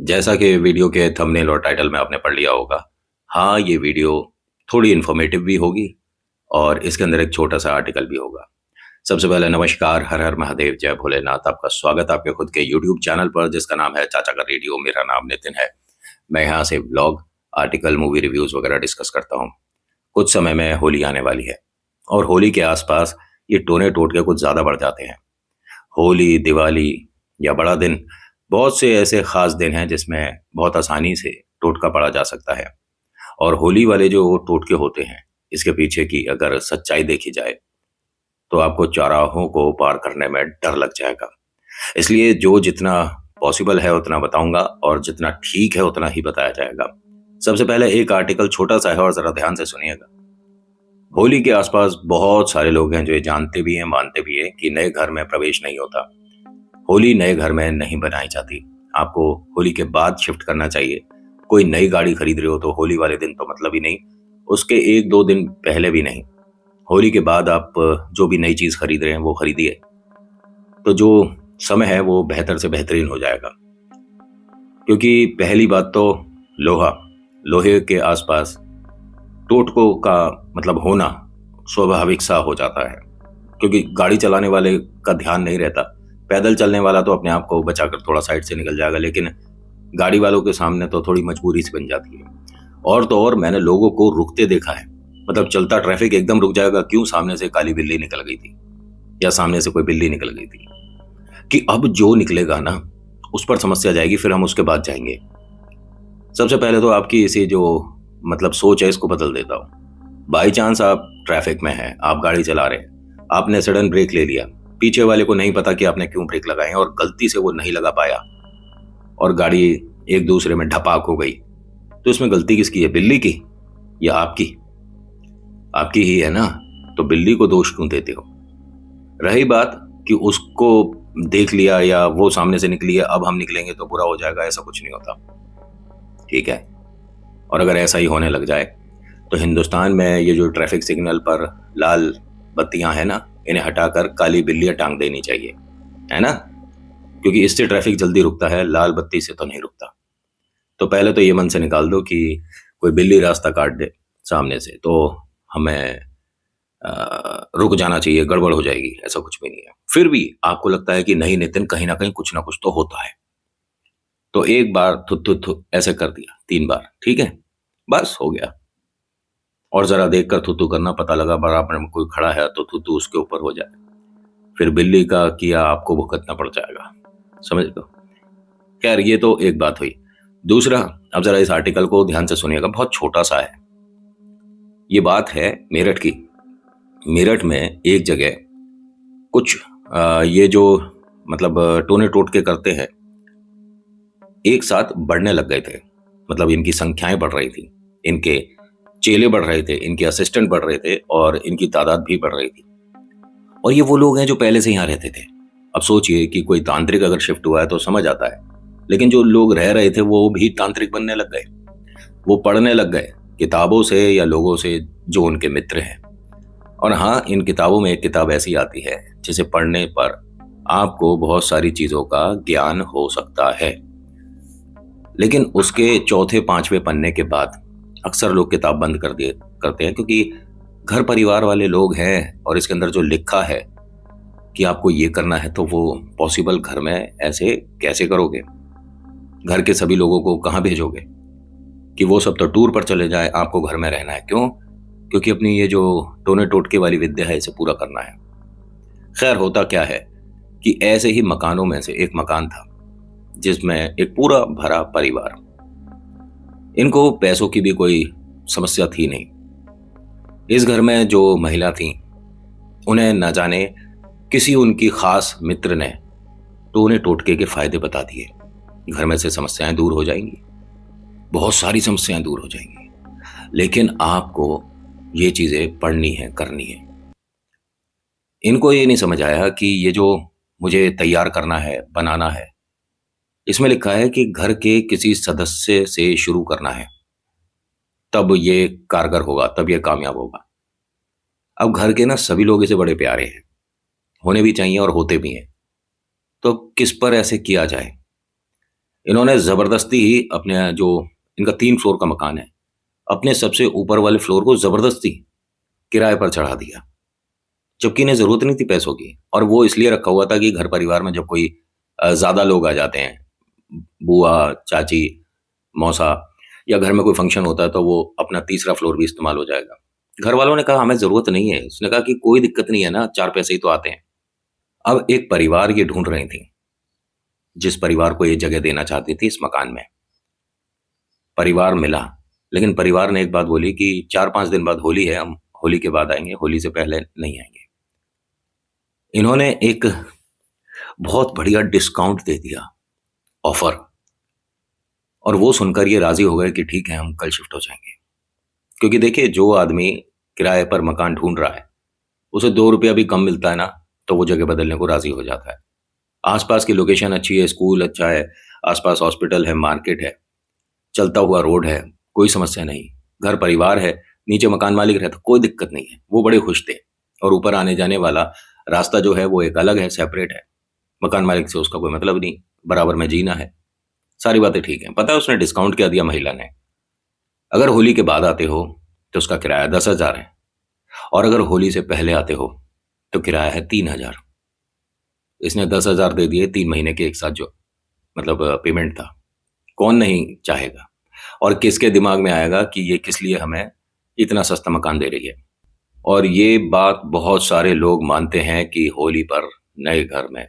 जैसा कि वीडियो के थंबनेल और टाइटल में आपने पढ़ लिया होगा, हाँ, ये वीडियो थोड़ी इन्फॉर्मेटिव भी होगी और इसके अंदर एक छोटा-सा आर्टिकल भी होगा। सबसे पहले नमस्कार, हर हर महादेव, जय भोलेनाथ। आपका स्वागत है आपके खुद के यूट्यूब चैनल पर जिसका नाम है चाचा का रेडियो। मेरा नाम नितिन है। मैं यहाँ से व्लॉग, आर्टिकल, मूवी रिव्यूज़ वगैरह डिस्कस करता हूँ। कुछ समय में होली आने वाली है और होली के आसपास ये टोने-टोटके कुछ ज़्यादा बढ़ जाते हैं। होली, दिवाली या बड़ा दिन, बहुत से ऐसे ख़ास दिन हैं जिसमें बहुत आसानी से टोटका पड़ा जा सकता है। और होली वाले जो टोटके होते हैं, इसके पीछे की अगर सच्चाई देखी जाए, तो आपको चौराहों को पार करने में डर लग जाएगा। इसलिए जो जितना पॉसिबल है उतना बताऊँगा और जितना ठीक है उतना ही बताया जाएगा। सबसे पहले एक आर्टिकल छोटा-सा है और ज़रा ध्यान से सुनिएगा। होली के आसपास बहुत सारे लोग हैं जो ये जानते भी हैं, मानते भी हैं कि नए घर में प्रवेश नहीं होता। होली नए घर में नहीं बनाई जाती। आपको होली के बाद शिफ्ट करना चाहिए। कोई नई गाड़ी खरीद रहे हो तो होली वाले दिन तो मतलब ही नहीं, उसके 1-2 दिन पहले भी नहीं। होली के बाद आप जो भी नई चीज़ खरीद रहे हैं वो खरीदिए। तो जो समय है वो बेहतर से बेहतरीन हो जाएगा। क्योंकि पहली बात तो लोहा, लोहे के आसपास टोटकों का मतलब होना स्वाभाविक सा हो जाता है। क्योंकि गाड़ी चलाने वाले का ध्यान नहीं रहता। पैदल चलने वाला तो अपने आप को बचाकर थोड़ा साइड से निकल जाएगा, लेकिन गाड़ी वालों के सामने तो थोड़ी मजबूरी सी बन जाती है। और तो और मैंने लोगों को रुकते देखा है। मतलब चलता ट्रैफिक एकदम रुक जाएगा, क्यों? सामने से काली बिल्ली निकल गई थी या सामने से कोई बिल्ली निकल गई थी। कि अब जो निकलेगा ना, उस पर समस्या जाएगी, फिर हम उसके बाद जाएंगे। सबसे पहले तो आपकी इसी जो मतलब सोच है इसको बदल देता हूँ। बाई चांस आप ट्रैफिक में हैं, आप गाड़ी चला रहे हैं, आपने सडन ब्रेक ले लिया, पीछे वाले को नहीं पता कि आपने क्यों ब्रेक लगाए हैं और गलती से वो नहीं लगा पाया और गाड़ी एक दूसरे में ढपाक हो गई, तो इसमें गलती किसकी है? बिल्ली की या आपकी? आपकी ही है ना। तो बिल्ली को दोष क्यों देते हो? रही बात कि उसको देख लिया या वो सामने से निकली है, अब हम निकलेंगे तो बुरा हो जाएगा, ऐसा कुछ नहीं होता। ठीक है। और अगर ऐसा ही होने लग जाए तो हिंदुस्तान में ये जो ट्रैफिक सिग्नल पर लाल बत्तियां हैं ना, इन्हें हटाकर काली बिल्लियां टांग देनी चाहिए, है ना? क्योंकि इससे ट्रैफिक जल्दी रुकता है, लाल बत्ती से तो नहीं रुकता। तो पहले तो ये मन से निकाल दो कि कोई बिल्ली रास्ता काट दे सामने से तो हमें रुक जाना चाहिए, गड़बड़ हो जाएगी, ऐसा कुछ भी नहीं है। फिर भी आपको लगता है कि नहीं नितिन, कहीं ना कहीं कुछ ना कुछ तो होता है, तो एक बार थु थु थु ऐसे कर दिया 3 बार, ठीक है? बस हो गया। और ज़रा देखकर थू-थू करना, पता लगा बराबर में कोई खड़ा है तो थू-थू उसके ऊपर हो जाए। फिर बिल्ली का किया आपको भुगतना पड़ जाएगा। समझ लो। खैर ये तो एक बात हुई। दूसरा, अब ज़रा इस आर्टिकल को ध्यान से सुनिएगा, बहुत छोटा-सा है। ये बात है मेरठ की। मेरठ में एक जगह कुछ ये जो मतलब टोने-टोटके करते हैं, एक साथ बढ़ने लग गए थे। मतलब इनकी संख्याएँ बढ़ रही थी। इनके चेले बढ़ रहे थे, इनके असिस्टेंट बढ़ रहे थे और इनकी तादाद भी बढ़ रही थी। और ये वो लोग हैं जो पहले से यहाँ रहते थे। अब सोचिए कि कोई तांत्रिक अगर शिफ्ट हुआ है तो समझ आता है, लेकिन जो लोग रह रहे थे वो भी तांत्रिक बनने लग गए। वो पढ़ने लग गए किताबों से या लोगों से जो उनके मित्र हैं। और हाँ, इन किताबों में एक किताब ऐसी आती है जिसे पढ़ने पर आपको बहुत सारी चीजों का ज्ञान हो सकता है, लेकिन उसके चौथे पांचवें पन्ने के बाद अक्सर लोग किताब बंद कर दिए करते हैं, क्योंकि घर परिवार वाले लोग हैं और इसके अंदर जो लिखा है कि आपको ये करना है तो वो पॉसिबल घर में ऐसे कैसे करोगे? घर के सभी लोगों को कहाँ भेजोगे कि वो सब तो टूर पर चले जाए, आपको घर में रहना है? क्यों? क्योंकि अपनी ये जो टोने टोटके वाली विद्या है इसे पूरा करना है। खैर होता क्या है कि ऐसे ही मकानों में से एक मकान था जिसमें एक पूरा भरा परिवार। इनको पैसों की भी कोई समस्या थी नहीं। इस घर में जो महिला थी, उन्हें न जाने किसी उनकी खास मित्र ने टोने टोटके के फायदे बता दिए। घर में से समस्याएं दूर हो जाएंगी, बहुत सारी समस्याएं दूर हो जाएंगी, लेकिन आपको ये चीजें पढ़नी है, करनी है। इनको ये नहीं समझ आया कि ये जो मुझे तैयार करना है, बनाना है, इसमें लिखा है कि घर के किसी सदस्य से शुरू करना है, तब ये कारगर होगा, तब ये कामयाब होगा। अब घर के ना सभी लोग इसे बड़े प्यारे हैं, होने भी चाहिए और होते भी हैं। तो किस पर ऐसे किया जाए? इन्होंने ज़बरदस्ती ही अपने जो इनका 3 फ्लोर का मकान है, अपने सबसे ऊपर वाले फ्लोर को ज़बरदस्ती किराए पर चढ़ा दिया। जबकि इन्हें ज़रूरत नहीं थी पैसों की, और वो इसलिए रखा हुआ था कि घर परिवार में जब कोई ज़्यादा लोग आ जाते हैं, बुआ, चाची, मौसा, या घर में कोई फंक्शन होता है, तो वो अपना तीसरा फ्लोर भी इस्तेमाल हो जाएगा। घर वालों ने कहा हमें ज़रूरत नहीं है। उसने कहा कि कोई दिक्कत नहीं है ना, 4 पैसे ही तो आते हैं। अब एक परिवार ये ढूँढ रही थी, जिस परिवार को ये जगह देना चाहती थी इस मकान में। परिवार मिला, लेकिन परिवार ने एक बात बोली कि 4-5 दिन बाद होली है, हम होली के बाद आएँगे, होली से पहले नहीं आएँगे। इन्होंने एक बहुत बढ़िया डिस्काउंट दे दिया, ऑफ़र, और वो सुनकर ये राज़ी हो गए कि ठीक है, हम कल शिफ्ट हो जाएँगे। क्योंकि देखिए, जो आदमी किराए पर मकान ढूँढ रहा है, उसे 2 रुपया भी कम मिलता है ना, तो वो जगह बदलने को राज़ी हो जाता है। आस-पास की लोकेशन अच्छी है, स्कूल अच्छा है, आस-पास हॉस्पिटल है, मार्केट है, चलता हुआ रोड है, कोई समस्या नहीं। घर परिवार है, नीचे मकान मालिक रहता, कोई दिक्कत नहीं है। वो बड़े खुश थे, और ऊपर आने-जाने वाला रास्ता जो है वो एक अलग है, सेपरेट है। मकान मालिक से उसका कोई मतलब नहीं, बराबर में जीना है। सारी बातें ठीक हैं। पता है उसने डिस्काउंट क्या दिया महिला ने? अगर होली के बाद आते हो, तो उसका किराया 10,000 है, और अगर होली से पहले आते हो, तो किराया है 3,000। इसने 10,000 दे दिए 3 महीने के एक साथ, जो मतलब पेमेंट था। कौन नहीं चाहेगा, और किसके दिमाग में आएगा कि ये किस लिए हमें इतना सस्ता मकान दे रही है। और ये बात बहुत सारे लोग मानते हैं कि होली पर नए घर में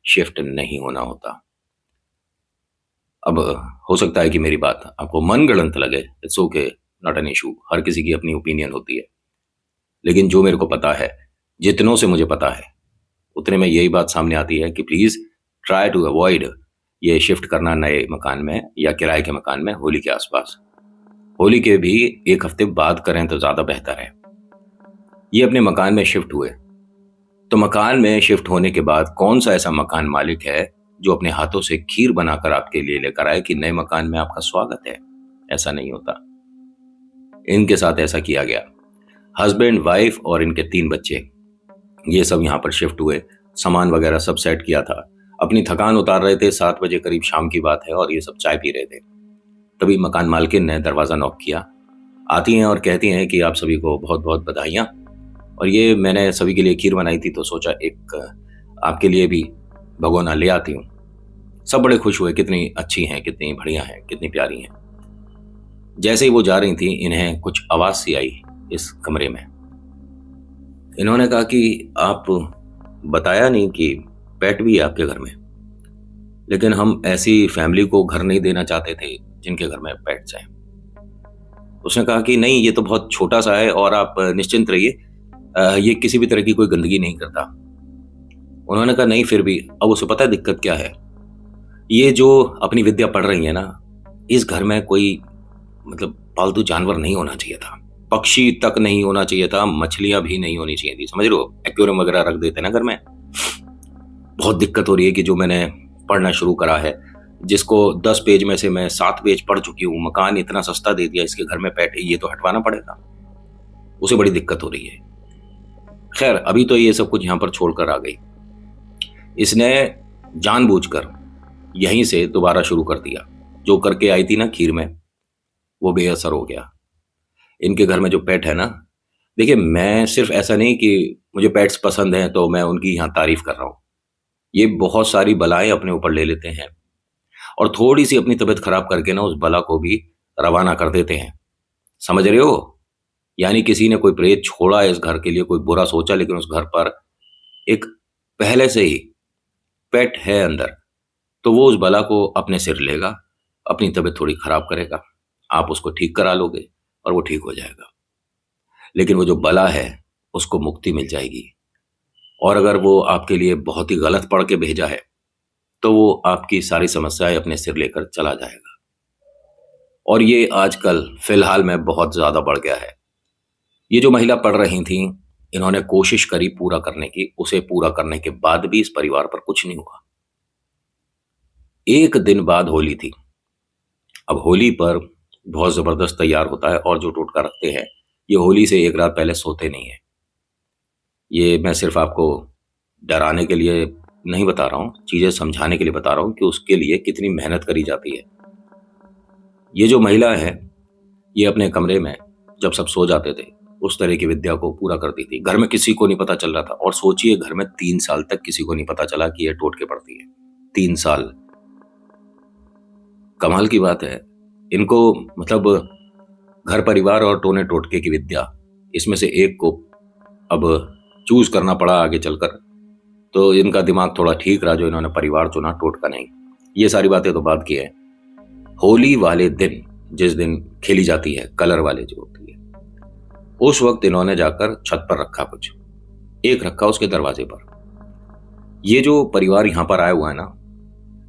शिफ्ट नहीं होना होता। अब हो सकता है कि मेरी बात आपको मनगढ़ंत लगे, it's okay, not an issue, हर किसी की अपनी ओपिनियन होती है। लेकिन जो मेरे को पता है, जितनों से मुझे पता है, उतने में यही बात सामने आती है कि प्लीज़ ट्राई टू अवॉइड ये शिफ्ट करना नए मकान में या किराए के मकान में होली के आसपास। होली के भी 1 हफ्ते बाद करें तो ज़्यादा बेहतर है। ये अपने मकान में शिफ्ट हुए, तो मकान में शिफ्ट होने के बाद कौन सा ऐसा मकान मालिक है जो अपने हाथों से खीर बनाकर आपके लिए लेकर आए कि नए मकान में आपका स्वागत है? ऐसा नहीं होता। इनके साथ ऐसा किया गया। हस्बैंड, वाइफ और इनके 3 बच्चे, ये सब यहाँ पर शिफ्ट हुए, सामान वगैरह सब सेट किया था, अपनी थकान उतार रहे थे। 7 बजे करीब शाम की बात है, और ये सब चाय पी रहे थे। तभी मकान मालकिन ने दरवाज़ा नॉक किया। आती हैं और कहती हैं कि आप सभी को बहुत बहुत बधाइयाँ, और ये मैंने सभी के लिए खीर बनाई थी, तो सोचा एक आपके लिए भी भगोना ले आती हूँ। सब बड़े खुश हुए, कितनी अच्छी हैं, कितनी बढ़िया हैं, कितनी प्यारी हैं। जैसे ही वो जा रही थी, इन्हें कुछ आवाज़ सी आई इस कमरे में। इन्होंने कहा कि आप बताया नहीं कि पेट भी है आपके घर में, लेकिन हम ऐसी फैमिली को घर नहीं देना चाहते थे जिनके घर में पेट्स हैं। उसने कहा कि नहीं, ये तो बहुत छोटा सा है, और आप निश्चिंत रहिए, ये किसी भी तरह की कोई गंदगी नहीं करता। उन्होंने कहा नहीं, फिर भी। अब उसे पता है दिक्कत क्या है। ये जो अपनी विद्या पढ़ रही है ना, इस घर में कोई मतलब पालतू जानवर नहीं होना चाहिए था, पक्षी तक नहीं होना चाहिए था, मछलियां भी नहीं होनी चाहिए थी, समझ रहे हो? एक्वेरियम वगैरह रख देते ना घर में। बहुत दिक्कत हो रही है कि जो मैंने पढ़ना शुरू करा है, जिसको 10 पेज में से मैं 7 पेज पढ़ चुकी हूँ, मकान इतना सस्ता दे दिया, इसके घर में पेट है, ये तो हटवाना पड़ेगा। उसे बड़ी दिक्कत हो रही है। खैर, अभी तो ये सब कुछ यहाँ पर छोड़कर आ गई। इसने जानबूझकर यहीं से दोबारा शुरू कर दिया। जो करके आई थी ना खीर में, वो बेअसर हो गया। इनके घर में जो पेट है ना, देखिए, मैं सिर्फ ऐसा नहीं कि मुझे पेट्स पसंद हैं तो मैं उनकी यहाँ तारीफ कर रहा हूँ। ये बहुत सारी बलाएं अपने ऊपर ले लेते हैं, और थोड़ी सी अपनी तबीयत खराब करके ना उस बला को भी रवाना कर देते हैं। समझ रहे हो? यानी किसी ने कोई प्रेत छोड़ा इस घर के लिए, कोई बुरा सोचा, लेकिन उस घर पर एक पहले से ही पेट है अंदर, तो वो उस बला को अपने सिर लेगा, अपनी तबीयत थोड़ी खराब करेगा, आप उसको ठीक करा लोगे, और वो ठीक हो जाएगा। लेकिन वो जो बला है, उसको मुक्ति मिल जाएगी। और अगर वो आपके लिए बहुत ही गलत पढ़ के भेजा है, तो वो आपकी सारी समस्याएं अपने सिर लेकर चला जाएगा। और ये आजकल फिलहाल में बहुत ज़्यादा बढ़ गया है। ये जो महिला पढ़ रही थी, इन्होंने कोशिश करी पूरा करने की, उसे पूरा करने के बाद भी इस परिवार पर कुछ नहीं हुआ। 1 दिन बाद होली थी। अब होली पर बहुत ज़बरदस्त तैयार होता है, और जो टोटका रखते हैं, ये होली से 1 रात पहले सोते नहीं हैं। ये मैं सिर्फ आपको डराने के लिए नहीं बता रहा हूँ, चीज़ें समझाने के लिए बता रहा हूँ कि उसके लिए कितनी मेहनत करी जाती है। ये जो महिला है, ये अपने कमरे में जब सब सो जाते थे, उस तरह की विद्या को पूरा करती थी। घर में किसी को नहीं पता चल रहा था और सोचिए घर में 3 साल तक किसी को नहीं पता चला कि ये टोटके पढ़ती है। 3 साल। कमाल की बात है। इनको मतलब घर परिवार और टोने टोटके की विद्या, इसमें से एक को अब चूज करना पड़ा आगे चलकर। तो इनका दिमाग थोड़ा ठीक रहा जो इन्होंने परिवार चुना, टोटका नहीं। ये सारी बातें तो बात की है। होली वाले दिन, जिस दिन खेली जाती है, कलर वाले जो होती है, उस वक्त इन्होंने जाकर छत पर रखा कुछ, एक रखा उसके दरवाजे पर। ये जो परिवार यहां पर आया हुआ है ना,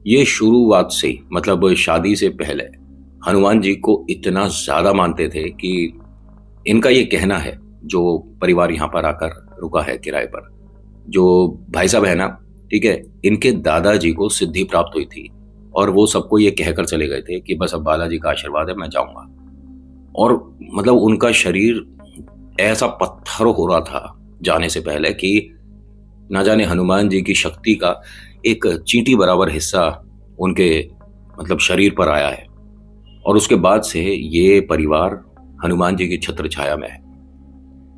ये शुरुआत से ही, मतलब शादी से पहले हनुमान जी को इतना ज्यादा मानते थे कि इनका ये कहना है, जो परिवार यहां पर आकर रुका है किराए पर, जो भाई साहब है ना, ठीक है, इनके दादाजी को सिद्धि प्राप्त हुई थी और वो सबको ये कहकर चले गए थे कि बस अब बालाजी का आशीर्वाद है, मैं जाऊंगा। और मतलब उनका शरीर ऐसा पत्थर हो रहा था जाने से पहले कि ना जाने हनुमान जी की शक्ति का एक चींटी बराबर हिस्सा उनके मतलब शरीर पर आया है। और उसके बाद से ये परिवार हनुमान जी की छत्र छाया में है।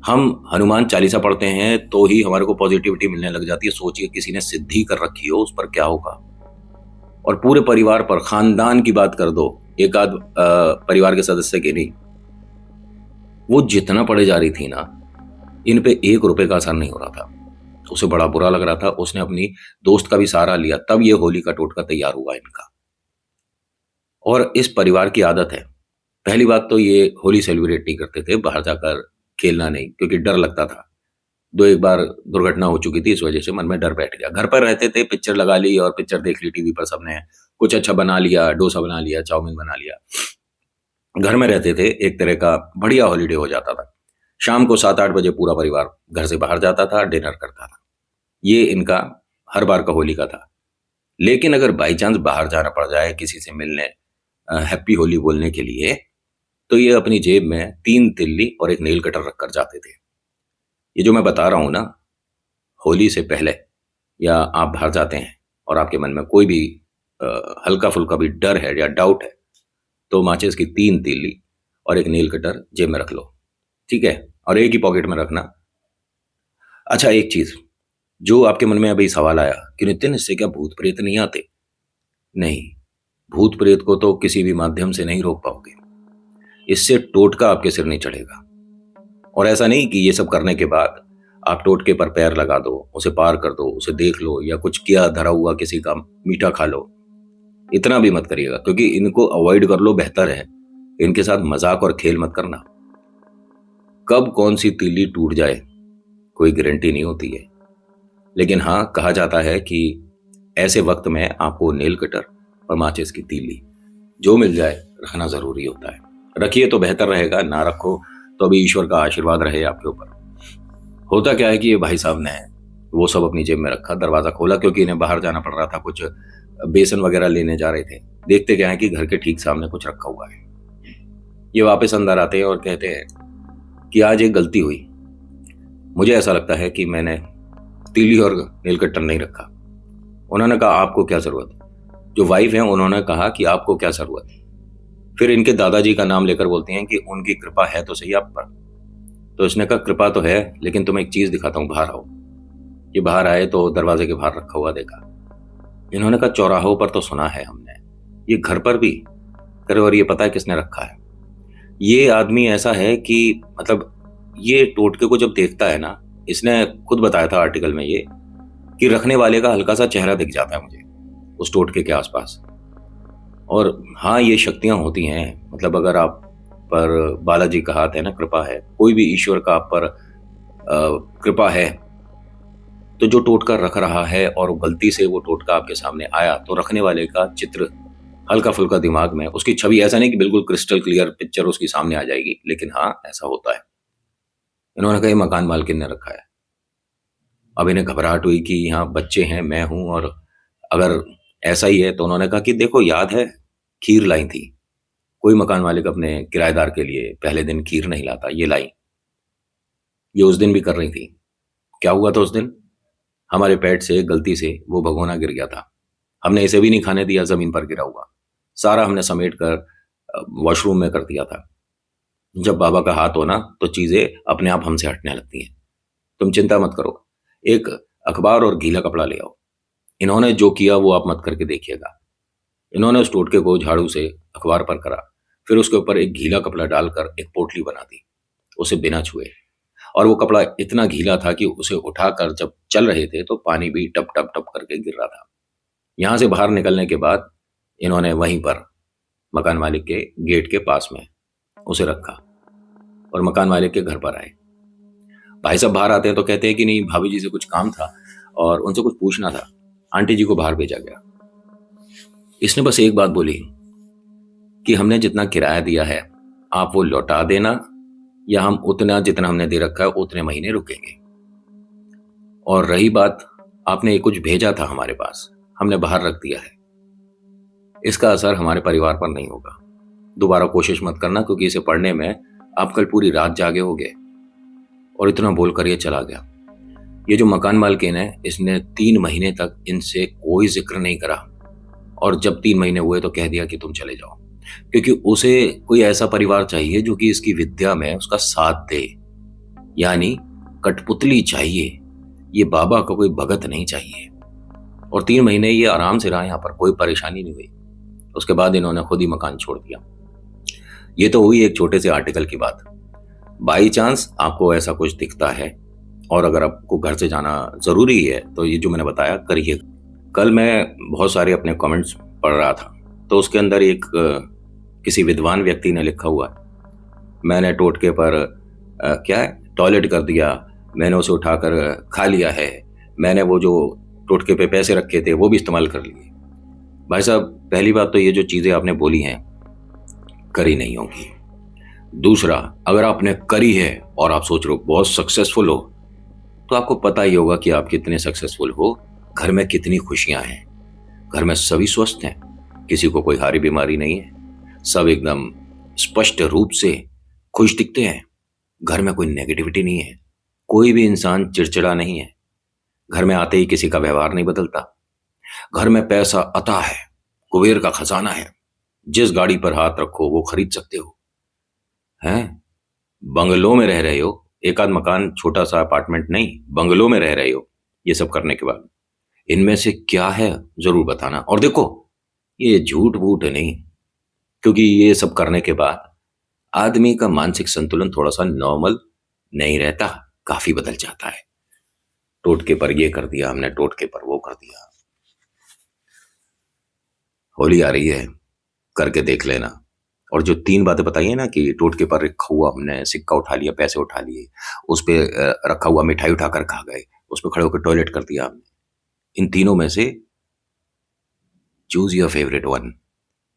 हम हनुमान चालीसा पढ़ते हैं तो ही हमारे को पॉजिटिविटी मिलने लग जाती है। सोचिए किसी ने सिद्धि कर रखी हो, उस पर क्या होगा। और पूरे परिवार पर, खानदान की बात कर दो, एक आध परिवार के सदस्य की नहीं, वो जितना पढ़े जा रही थी ना, इन पे 1 रुपए का असर नहीं हो रहा था। उसे बड़ा बुरा लग रहा था। उसने अपनी दोस्त का भी सहारा लिया, तब ये होली का टोटका तैयार हुआ इनका। और इस परिवार की आदत है, पहली बात तो ये होली सेलिब्रेट नहीं करते थे, बाहर जाकर खेलना नहीं, क्योंकि डर लगता था। 2-1 बार दुर्घटना हो चुकी थी, इस वजह से मन में डर बैठ गया। घर पर रहते थे, पिक्चर लगा ली और पिक्चर देख ली टीवी पर सबने, कुछ अच्छा बना लिया, डोसा बना लिया, चाउमीन बना लिया। घर में रहते थे, एक तरह का बढ़िया हॉलीडे हो जाता था। शाम को 7-8 बजे पूरा परिवार घर से बाहर जाता था, डिनर करता था। ये इनका हर बार का होली का था। लेकिन अगर बाई चांस बाहर जाना पड़ जाए किसी से मिलने, हैप्पी होली बोलने के लिए, तो ये अपनी जेब में 3 तिल्ली और एक नेल कटर रखकर जाते थे। ये जो मैं बता रहा हूं ना, होली से पहले या आप बाहर जाते हैं और आपके मन में कोई भी हल्का फुल्का भी डर है या डाउट है, तो माचिस की 3 तीली और एक नेल कटर जेब में रख लो, ठीक है, और एक ही पॉकेट में रखना। अच्छा, एक चीज जो आपके मन में अभी सवाल आया कि नितिन, इससे क्या भूत प्रेत नहीं आते? नहीं, भूत प्रेत को तो किसी भी माध्यम से नहीं रोक पाओगे। इससे टोटका आपके सिर नहीं चढ़ेगा। और ऐसा नहीं कि ये सब करने के बाद आप टोटके पर पैर लगा दो, उसे पार कर दो, उसे देख लो, या कुछ किया धरा हुआ किसी का मीठा खा लो। इतना भी मत करिएगा, क्योंकि इनको अवॉइड कर लो, बेहतर है। इनके साथ मजाक और खेल मत करना। कब कौन सी तीली टूट जाए कोई गारंटी नहीं होती है। लेकिन हाँ, कहा जाता है कि ऐसे वक्त में आपको नेल कटर और माचिस की तीली जो मिल जाए रखना जरूरी होता है। रखिए तो बेहतर रहेगा, ना रखो तो अभी ईश्वर का आशीर्वाद रहे आपके ऊपर। होता क्या है कि ये भाई साहब ने वो सब अपनी जेब में रखा, दरवाजा खोला, क्योंकि इन्हें बाहर जाना पड़ रहा था, कुछ बेसन वगैरह लेने जा रहे थे। देखते क्या है कि घर के ठीक सामने कुछ रखा हुआ है। ये वापस अंदर आते हैं और कहते हैं कि आज एक गलती हुई, मुझे ऐसा लगता है कि मैंने तीली और नील कट्टर नहीं रखा। उन्होंने कहा आपको क्या जरूरत? जो वाइफ है उन्होंने कहा कि आपको क्या जरूरत? फिर इनके दादाजी का नाम लेकर बोलती हैं कि उनकी कृपा है तो सही आप पर। तो इसने कहा कृपा तो है, लेकिन तुम्हें एक चीज दिखाता हूं, बाहर आओ। ये बाहर आए तो दरवाजे के बाहर रखा हुआ देखा। इन्होंने कहा चौराहों पर तो सुना है हमने, ये घर पर भी करे, और ये पता है किसने रखा है? ये आदमी ऐसा है कि मतलब ये टोटके को जब देखता है ना, इसने खुद बताया था आर्टिकल में ये, कि रखने वाले का हल्का सा चेहरा दिख जाता है मुझे उस टोटके के आसपास। और हाँ, ये शक्तियां होती हैं, मतलब अगर आप पर बालाजी का हाथ है ना, कृपा है, कोई भी ईश्वर का आप पर कृपा है, तो जो टोटका रख रहा है और गलती से वो टोटका आपके सामने आया, तो रखने वाले का चित्र हल्का फुल्का दिमाग में, उसकी छवि, ऐसा नहीं कि बिल्कुल क्रिस्टल क्लियर पिक्चर उसकी सामने आ जाएगी, लेकिन हाँ, ऐसा होता है। इन्होंने कहा मकान मालकिन ने रखा है। अब इन्हें घबराहट हुई कि यहाँ बच्चे हैं, मैं हूं, और अगर ऐसा ही है, तो उन्होंने कहा कि देखो, याद है खीर लाई थी, कोई मकान मालिक अपने किराएदार के लिए पहले दिन खीर नहीं लाता, ये लाई, ये उस दिन भी कर रही थी। क्या हुआ था उस दिन? हमारे पेट से गलती से वो भगोना गिर गया था। हमने इसे भी नहीं खाने दिया, जमीन पर गिरा हुआ सारा हमने समेट कर वॉशरूम में कर दिया था। जब बाबा का हाथ हो ना तो चीजें अपने आप हमसे हटने लगती हैं। तुम चिंता मत करो, एक अखबार और गीला कपड़ा ले आओ। इन्होंने जो किया वो आप मत करके देखिएगा। इन्होंने उस टोटके को झाड़ू से अखबार पर करा, फिर उसके ऊपर एक गीला कपड़ा डालकर एक पोटली बना दी, उसे बिना छुए। और वो कपड़ा इतना गीला था कि उसे उठाकर जब चल रहे थे तो पानी भी टप टप टप करके गिर रहा था। यहां से बाहर निकलने के बाद इन्होंने वहीं पर मकान मालिक के गेट के पास में उसे रखा और मकान मालिक के घर पर आए। भाई साहब बाहर आते हैं तो कहते हैं कि नहीं, भाभी जी से कुछ काम था और उनसे कुछ पूछना था। आंटी जी को बाहर भेजा गया। इसने बस एक बात बोली कि हमने जितना किराया दिया है आप वो लौटा देना, या हम उतना जितना हमने दे रखा है उतने महीने रुकेंगे। और रही बात, आपने ये कुछ भेजा था हमारे पास, हमने बाहर रख दिया है, इसका असर हमारे परिवार पर नहीं होगा। दोबारा कोशिश मत करना, क्योंकि इसे पढ़ने में आप कल पूरी रात जागे होगे। और इतना बोलकर ये चला गया। ये जो मकान मालकिन है, इसने 3 महीने तक इनसे कोई जिक्र नहीं करा, और जब 3 महीने हुए तो कह दिया कि तुम चले जाओ, क्योंकि उसे कोई ऐसा परिवार चाहिए जो कि इसकी विद्या में उसका साथ दे, यानी कठपुतली चाहिए। ये बाबा का कोई भगत नहीं चाहिए। और 3 महीने ये आराम से रहा, यहाँ पर कोई परेशानी नहीं हुई। उसके बाद इन्होंने खुद ही मकान छोड़ दिया। ये तो हुई एक छोटे से आर्टिकल की बात। बाई चांस आपको ऐसा कुछ दिखता है और अगर आपको घर से जाना जरूरी है तो ये जो मैंने बताया करिए। कल मैं बहुत सारे अपने कमेंट्स पढ़ रहा था, तो उसके अंदर एक किसी विद्वान व्यक्ति ने लिखा हुआ, मैंने टोटके पर क्या है टॉयलेट कर दिया, मैंने उसे उठाकर खा लिया है, मैंने वो जो टोटके पे पैसे रखे थे वो भी इस्तेमाल कर लिए। भाई साहब, पहली बात तो ये जो चीजें आपने बोली हैं करी नहीं होगी। दूसरा, अगर आपने करी है और आप सोच रहे हो बहुत सक्सेसफुल हो, तो आपको पता ही होगा कि आप कितने सक्सेसफुल हो, घर में कितनी खुशियां हैं, घर में सभी स्वस्थ हैं, किसी को कोई हारी बीमारी नहीं है, सब एकदम स्पष्ट रूप से खुश दिखते हैं, घर में कोई नेगेटिविटी नहीं है, कोई भी इंसान चिड़चिड़ा नहीं है, घर में आते ही किसी का व्यवहार नहीं बदलता, घर में पैसा अता है, कुबेर का खजाना है, जिस गाड़ी पर हाथ रखो वो खरीद सकते हो, हैं बंगलों में रह रहे हो, एक आध मकान छोटा सा अपार्टमेंट नहीं, बंगलों में रह रहे हो। ये सब करने के बाद इनमें से क्या है जरूर बताना। और देखो, ये झूठ बूठ नहीं, क्योंकि ये सब करने के बाद आदमी का मानसिक संतुलन थोड़ा सा नॉर्मल नहीं रहता, काफी बदल जाता है। टोटके पर ये कर दिया हमने, टोटके पर वो कर दिया। होली आ रही है, करके देख लेना। और जो 3 बातें बताई है ना कि टोटके पर रखा हुआ हमने सिक्का उठा लिया, पैसे उठा लिए, उस पे रखा हुआ मिठाई उठाकर खा गए, उस पे खड़े होकर टॉयलेट कर दिया हमने, इन तीनों में से चूज योर फेवरेट वन।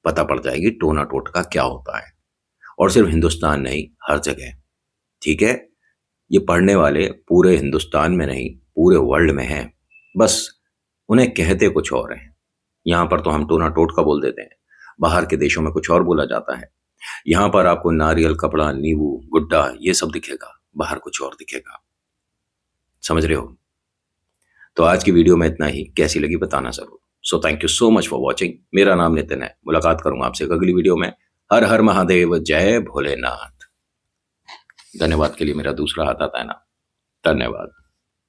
पता पड़ जाएगी टोना टोटका क्या होता है। और सिर्फ हिंदुस्तान नहीं, हर जगह। ठीक है, ये पढ़ने वाले पूरे हिंदुस्तान में नहीं पूरे वर्ल्ड में हैं, बस उन्हें कहते कुछ और हैं। यहाँ पर तो हम टोना टोटका बोल देते हैं, बाहर के देशों में कुछ और बोला जाता है। यहाँ पर आपको नारियल, कपड़ा, नींबू, गुड्डा ये सब दिखेगा, बाहर कुछ और दिखेगा। समझ रहे हो? तो आज की वीडियो में इतना ही, कैसी लगी बताना जरूर। So thank you so much for watching. मेरा नाम नितिन है, मुलाकात करूंगा आपसे अगली वीडियो में। हर हर महादेव, जय भोलेनाथ। धन्यवाद के लिए मेरा दूसरा हाथ आता है ना, धन्यवाद।